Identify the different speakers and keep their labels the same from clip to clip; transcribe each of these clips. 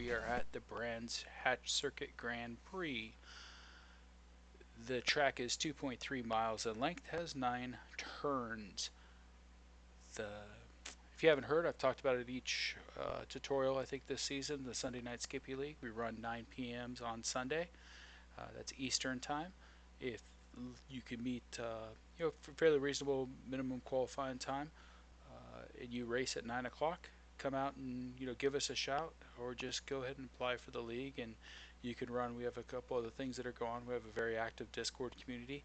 Speaker 1: we are at the Brands Hatch Circuit Grand Prix. The track is 2.3 miles in length, has 9 turns. If you haven't heard, I've talked about it each tutorial I think this season, the Sunday Night Skippy League. We run 9 p.m.s on Sunday. That's Eastern time. If you can meet fairly reasonable minimum qualifying time, and you race at 9 o'clock, come out and give us a shout, or just go ahead and apply for the league, and you can run. We have a couple other things that are going on. We have a very active Discord community.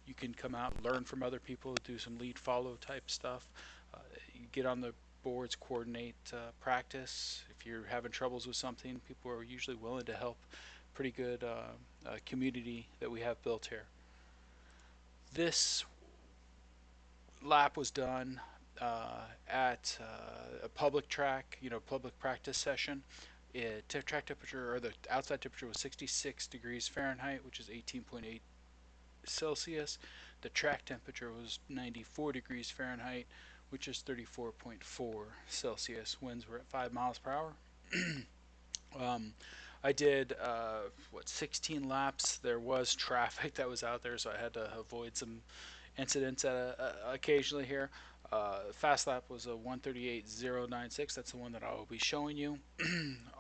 Speaker 1: You can come out, learn from other people, do some lead follow type stuff. You get on the boards, coordinate practice. If you're having troubles with something, people are usually willing to help. Pretty good community that we have built here. This lap was done at a public track, public practice session. Track temperature, or the outside temperature, was 66 degrees Fahrenheit, which is 18.8 Celsius. The track temperature was 94 degrees Fahrenheit, which is 34.4 Celsius. Winds were at 5 miles per hour. I did 16 laps. There was traffic that was out there, so I had to avoid some incidents occasionally here. Fast lap was a 138.096. That's the one that I will be showing you.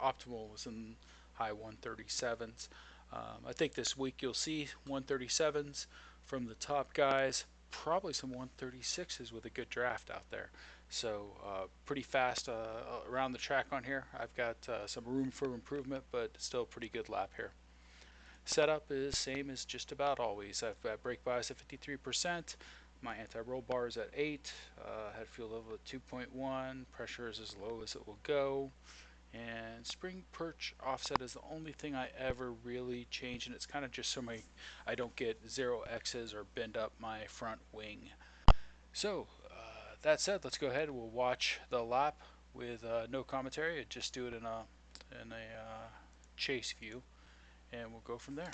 Speaker 1: Optimal was in high 137s. I think this week you'll see 137s from the top guys. Probably some 136s with a good draft out there. So pretty fast around the track on here. I've got some room for improvement, but still a pretty good lap here. Setup is same as just about always. I've got brake bias at 53%. My anti-roll bar is at 8. Head fuel level at 2.1. Pressure is as low as it will go. And spring perch offset is the only thing I ever really change, and it's kind of just so I don't get 0x's or bend up my front wing. So that said, let's go ahead. We'll watch the lap with no commentary. I'd just do it in a chase view, and we'll go from there.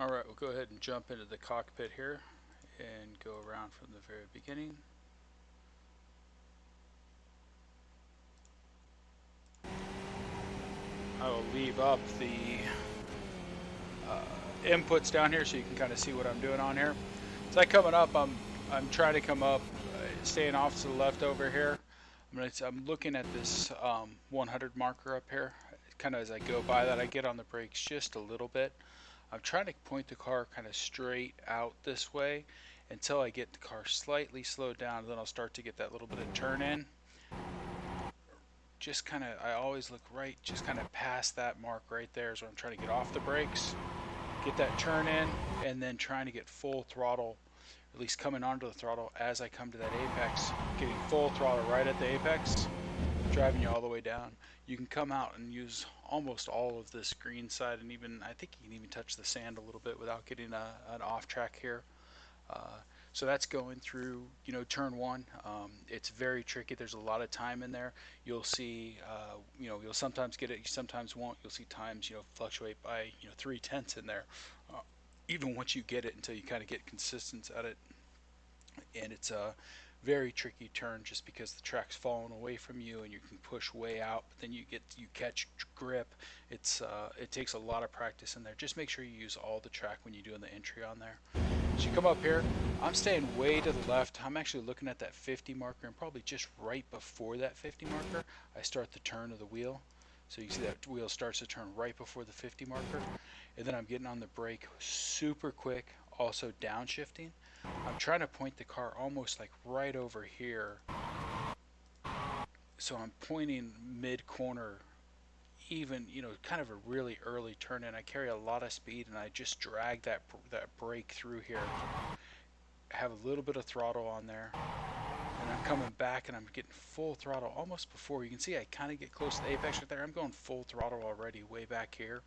Speaker 1: Alright, we'll go ahead and jump into the cockpit here and go around from the very beginning. I will leave up the inputs down here so you can kind of see what I'm doing on here. So coming up, I'm trying to come up, staying off to the left over here. I'm looking at this 100 marker up here. Kind of as I go by that, I get on the brakes just a little bit. I'm trying to point the car kind of straight out this way until I get the car slightly slowed down, and then I'll start to get that little bit of turn in. Just I always look right, just kind of past that mark right there is where I'm trying to get off the brakes. get that turn in, and then trying to get full throttle, at least coming onto the throttle as I come to that apex, getting full throttle right at the apex, driving you all the way down. You can come out and use almost all of this green side, and even I think you can even touch the sand a little bit without getting an off track here. Uh, so that's going through, turn one. It's very tricky. There's a lot of time in there. You'll see, you'll sometimes get it, you sometimes won't. You'll see times, fluctuate by, 3/10 in there. Uh, Even once you get it, until you kind of get consistent at it, and it's a very tricky turn just because the track's falling away from you and you can push way out, but then you catch grip. It takes a lot of practice in there. Just make sure you use all the track when you're doing the entry on there. As you come up here, I'm staying way to the left. I'm actually looking at that 50 marker, and probably just right before that 50 marker, I start the turn of the wheel. So you see that wheel starts to turn right before the 50 marker, and then I'm getting on the brake super quick, also downshifting. I'm trying to point the car almost like right over here, so I'm pointing mid corner, even kind of a really early turn in. I carry a lot of speed, and I just drag that brake through here. Have a little bit of throttle on there, and I'm coming back and I'm getting full throttle almost before you can see I kind of get close to the apex right there. I'm going full throttle already way back here,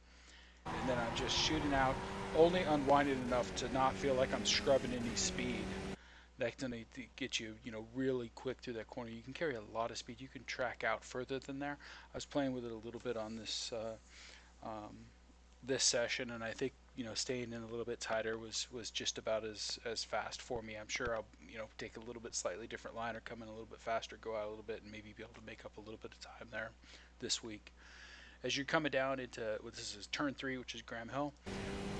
Speaker 1: and then I'm just shooting out, only unwinding enough to not feel like I'm scrubbing any speed. That's going to get you, really quick through that corner. You can carry a lot of speed. You can track out further than there. I was playing with it a little bit on this session, and I think staying in a little bit tighter was just about as fast for me. I'm sure I'll take a little bit slightly different line, or come in a little bit faster, go out a little bit, and maybe be able to make up a little bit of time there this week. As you're coming down into this is turn 3, which is Graham Hill.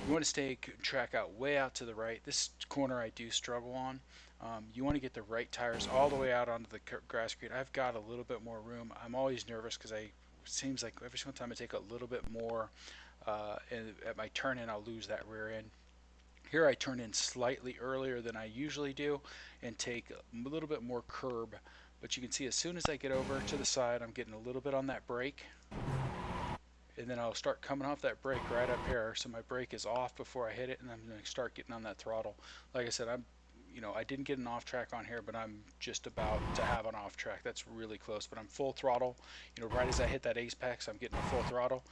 Speaker 1: You want to stay track out way out to the right. This corner I do struggle on. You want to get the right tires all the way out onto the grass green. I've got a little bit more room. I'm always nervous because it seems like every single time I take a little bit more and at my turn in, I'll lose that rear end. Here I turn in slightly earlier than I usually do and take a little bit more curb. But you can see as soon as I get over to the side, I'm getting a little bit on that brake, and then I'll start coming off that brake right up here. So my brake is off before I hit it, and I'm going to start getting on that throttle. Like I said, I didn't get an off track on here, but I'm just about to have an off track. That's really close, but I'm full throttle. Right as I hit that apex, I'm getting a full throttle,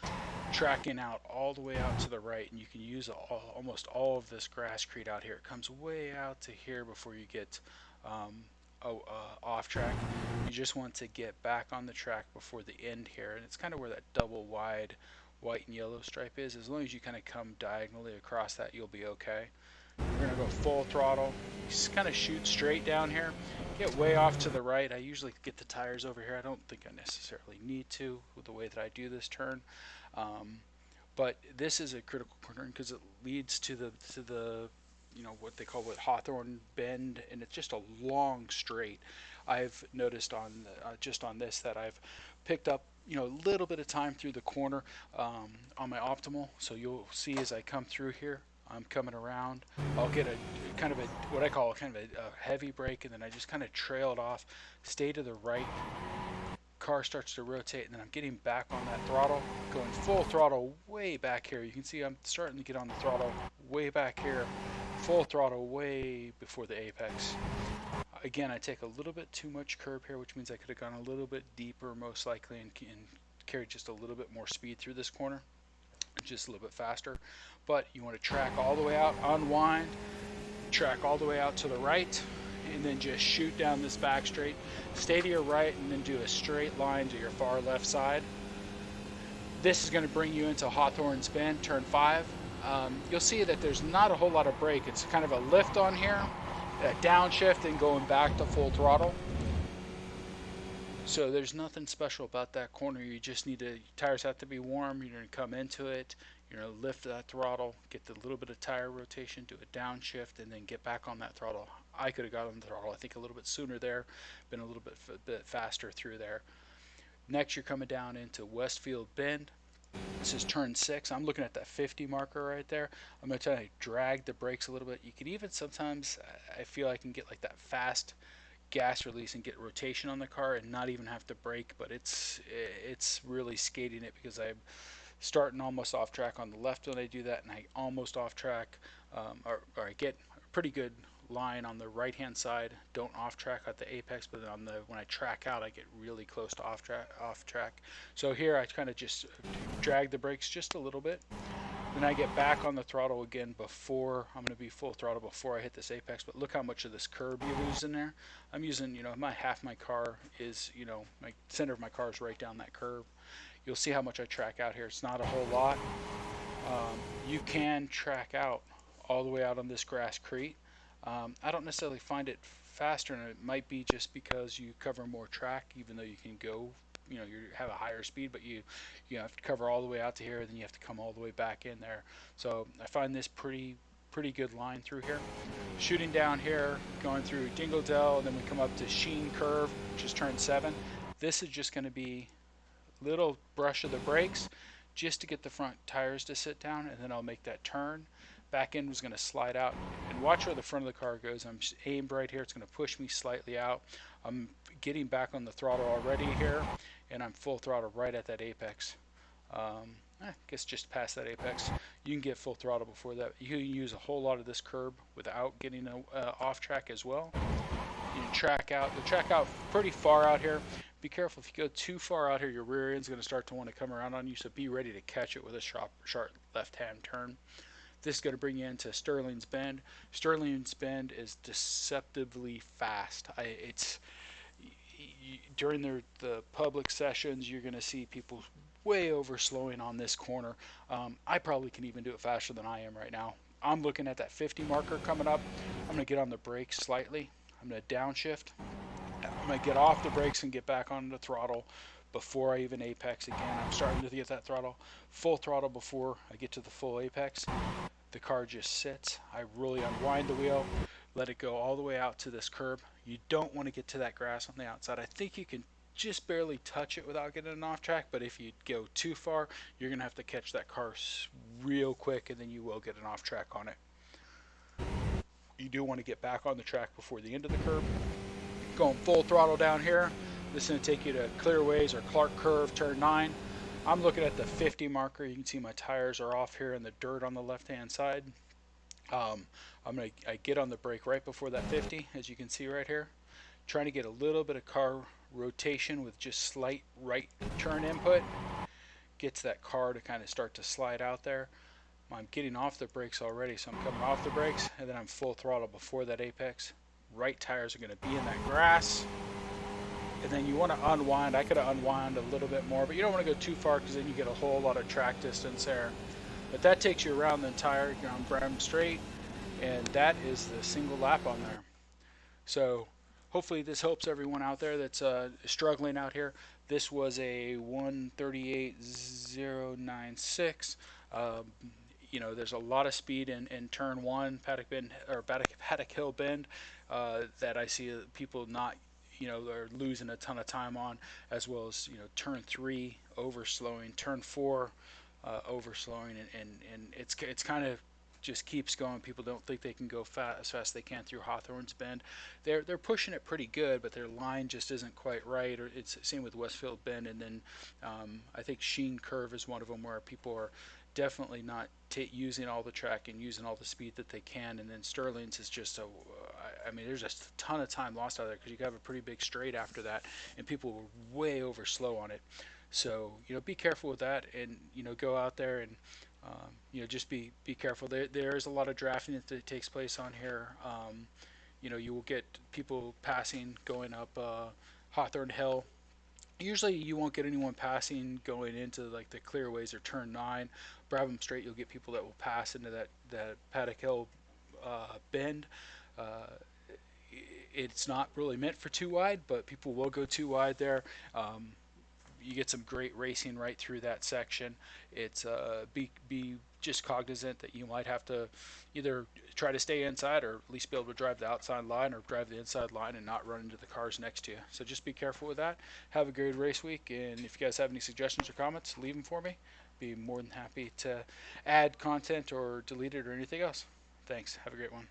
Speaker 1: tracking out all the way out to the right, and you can use almost all of this grasscrete out here. It comes way out to here before you get off track. You just want to get back on the track before the end here, and it's kind of where that double wide white and yellow stripe is. As long as you kind of come diagonally across that, you'll be okay. We're going to go full throttle. Just kind of shoot straight down here. Get way off to the right. I usually get the tires over here. I don't think I necessarily need to with the way that I do this turn. But this is a critical turn because it leads to the what they call Hawthorne Bend, and it's just a long straight. I've noticed on just on this that I've picked up a little bit of time through the corner on my optimal. So you'll see as I come through here, I'm coming around. I'll get a kind of what I call kind of a heavy brake, and then I just kind of trail it off, stay to the right. Car starts to rotate, and then I'm getting back on that throttle, going full throttle way back here. You can see I'm starting to get on the throttle way back here, full throttle way before the apex. Again, I take a little bit too much curb here, which means I could have gone a little bit deeper most likely, and carried just a little bit more speed through this corner, just a little bit faster. But you want to track all the way out, unwind, track all the way out to the right, and then just shoot down this back straight. Stay to your right, and then do a straight line to your far left side. This is going to bring you into Hawthorne's Bend, turn 5. You'll see that there's not a whole lot of brake. It's kind of a lift on here, a downshift, and going back to full throttle. So there's nothing special about that corner. You just need to, tires have to be warm. You're going to come into it, you're going to lift that throttle, get the little bit of tire rotation, do a downshift, and then get back on that throttle. I could have got on the throttle, I think, a little bit sooner there, been a little bit faster through there. Next, you're coming down into Westfield Bend. This is turn 6. I'm looking at that 50 marker right there. I'm going to try to drag the brakes a little bit. You can even sometimes, I feel I can get like that fast gas release and get rotation on the car and not even have to brake, but it's really skating it because I'm starting almost off track on the left when I do that, and I almost off track, or I get a pretty good line on the right hand side. Don't off track at the apex, but on the when I track out, I get really close to off track. So here I kind of just drag the brakes just a little bit. Then I get back on the throttle again before I'm going to be full throttle before I hit this apex. But look how much of this curb you lose in there. I'm using, my half my car is, my center of my car is right down that curve. You'll see how much I track out here. It's not a whole lot. You can track out all the way out on this grasscrete. I don't necessarily find it faster, and it might be just because you cover more track, even though you can go, you have a higher speed, but you have to cover all the way out to here, then you have to come all the way back in there. So I find this pretty good line through here. Shooting down here, going through Dingledale, and then we come up to Sheen Curve, which is turn 7. This is just going to be little brush of the brakes just to get the front tires to sit down, and then I'll make that turn. Back end was going to slide out, and watch where the front of the car goes. I'm aimed right here. It's going to push me slightly out. I'm getting back on the throttle already here, and I'm full throttle right at that apex. I guess just past that apex. You can get full throttle before that. You can use a whole lot of this curb without getting off track as well. You track out. You'll track out pretty far out here. Be careful, if you go too far out here, your rear end's going to start to want to come around on you, so be ready to catch it with a sharp left-hand turn. This is going to bring you into Sterling's Bend. Sterling's Bend is deceptively fast. During the public sessions, you're going to see people way over slowing on this corner. I probably can even do it faster than I am right now. I'm looking at that 50 marker coming up. I'm going to get on the brakes slightly. I'm going to downshift. I'm going to get off the brakes and get back on the throttle before I even apex again. I'm starting to get that throttle, full throttle before I get to the full apex. The car just sits. I really unwind the wheel, let it go all the way out to this curb. You don't want to get to that grass on the outside. I think you can just barely touch it without getting an off track, but if you go too far, you're going to have to catch that car real quick, and then you will get an off track on it. You do want to get back on the track before the end of the curb. Going full throttle down here. This is going to take you to Clearways or Clark Curve, turn 9. I'm looking at the 50 marker. You can see my tires are off here in the dirt on the left-hand side. I get on the brake right before that 50, as you can see right here. Trying to get a little bit of car rotation with just slight right turn input. Gets that car to kind of start to slide out there. I'm getting off the brakes already, so I'm coming off the brakes, and then I'm full throttle before that apex. Right tires are going to be in that grass. And then you want to unwind. I could have unwound a little bit more, but you don't want to go too far because then you get a whole lot of track distance there. But that takes you around the entire, you're on Barber straight, and that is the single lap on there. So hopefully this helps everyone out there that's struggling out here. This was a 138.096. There's a lot of speed in turn 1, Paddock Hill Bend, that I see people not, are losing a ton of time on, as well as turn 3 overslowing, turn 4 overslowing, and it's kind of just keeps going. People don't think they can go as fast as they can through Hawthorne's Bend. They're pushing it pretty good, but their line just isn't quite right. Or it's same with Westfield Bend, and then I think Sheen Curve is one of them where people are definitely not using all the track and using all the speed that they can. And then Sterling's is just there's just a ton of time lost out there because you have a pretty big straight after that, and people were way over slow on it. So be careful with that, and go out there and just be careful. There is a lot of drafting that takes place on here. You will get people passing going up Hawthorne Hill. Usually you won't get anyone passing going into like the Clearways or turn 9. Brabham Straight, you'll get people that will pass into that Paddock Hill bend. It's not really meant for too wide, but people will go too wide there. You get some great racing right through that section. It's be just cognizant that you might have to either try to stay inside or at least be able to drive the outside line or drive the inside line and not run into the cars next to you. So just be careful with that. Have a great race week, and if you guys have any suggestions or comments, leave them for me. Be more than happy to add content or delete it or anything else. Thanks. Have a great one.